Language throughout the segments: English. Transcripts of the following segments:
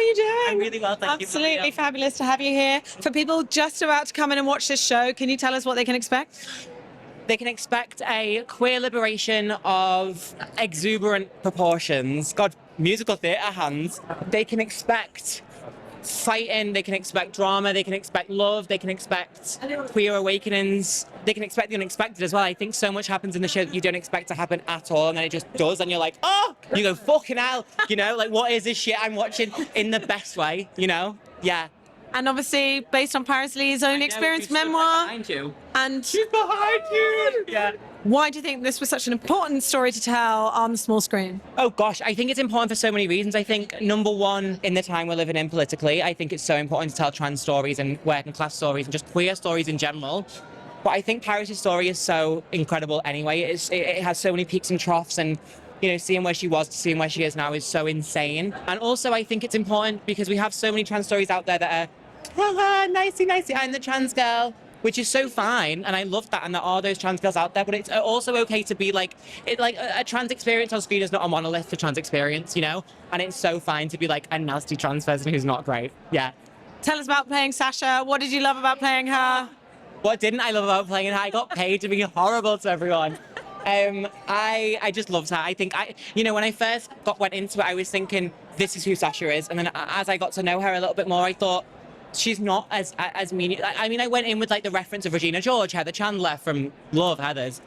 you doing? I'm really well, thank you. Absolutely fabulous to have you here. For people just about to come in and watch this show, can you tell us what they can expect? They can expect a queer liberation of exuberant proportions. God, musical theatre hands. They can expect fighting, they can expect drama, they can expect love, they can expect queer awakenings, they can expect the unexpected as well. I think so much happens in the show that you don't expect to happen at all, and then it just does, and you're like, oh, you go, fucking hell, you know, like, what is this shit I'm watching, in the best way, you know? Yeah. And obviously, based on Paris Lee's own experience, memoir. Behind you. And She's behind you! Yeah. why do you think this was such an important story to tell on the small screen? Oh gosh, I think it's important for so many reasons. I think number one, in the time we're living in politically, I think it's so important to tell trans stories and working class stories and just queer stories in general. But I think Paris' story is so incredible anyway. It has so many peaks and troughs, and you know, seeing where she was to seeing where she is now is so insane. And also I think it's important because we have so many trans stories out there that are nicey, I'm the trans girl, which is so fine, and I love that, and there are those trans girls out there, but it's also okay to be like, a trans experience on screen is not a monolith for trans experience, you know? And it's so fine to be like a nasty trans person who's not great. Yeah. Tell us about playing Sasha. What did you love about playing her? What didn't I love about playing her? I got paid to be horrible to everyone. I just loved her. I think you know, when I first went into it, I was thinking, this is who Sasha is. And then as I got to know her a little bit more, I thought, she's not as mean. I mean, I went in with like the reference of Regina George, Heather Chandler from Love, Heathers.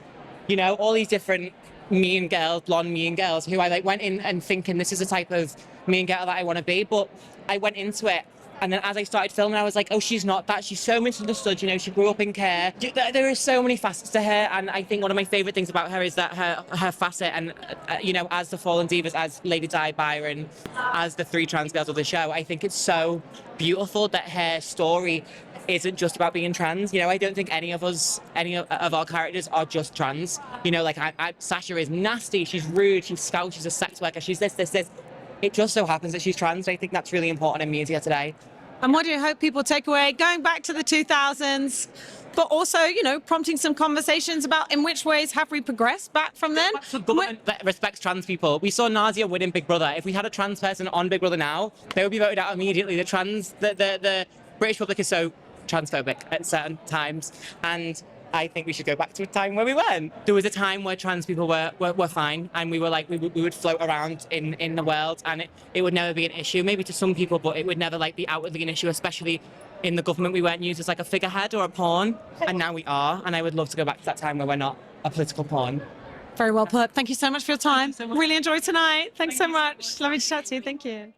You know, all these different mean girls, blonde mean girls, who I like went in and thinking this is the type of mean girl that I want to be. But I went into it, and then as I started filming, I was like, oh, she's not that. She's so misunderstood. You know, she grew up in care. There are so many facets to her, and I think one of my favorite things about her is that her facet, and you know, as the Fallen Divas, as Lady Di, Byron, as the three trans girls of the show, I think it's so beautiful that her story isn't just about being trans. You know, I don't think any of our characters are just trans. You know, like Sasha is nasty, she's rude, she's scout, she's a sex worker, she's this. It just so happens that she's trans. I think that's really important in media today. And what do you hope people take away, going back to the 2000s, but also, you know, prompting some conversations about in which ways have we progressed back from then? The government that respects trans people. We saw Nadia winning Big Brother. If we had a trans person on Big Brother now, they would be voted out immediately. The British public is so transphobic at certain times, and I think we should go back to a time where we weren't. There was a time where trans people were fine, and we were like, we would float around in the world, and it would never be an issue, maybe to some people, but it would never like be outwardly an issue, especially in the government. We weren't used as like a figurehead or a pawn, and now we are, and I would love to go back to that time where we're not a political pawn. Very well put. Thank you so much for your time. Thank you so much. Really enjoyed tonight. Thanks so much. Lovely to chat to you. Thank you.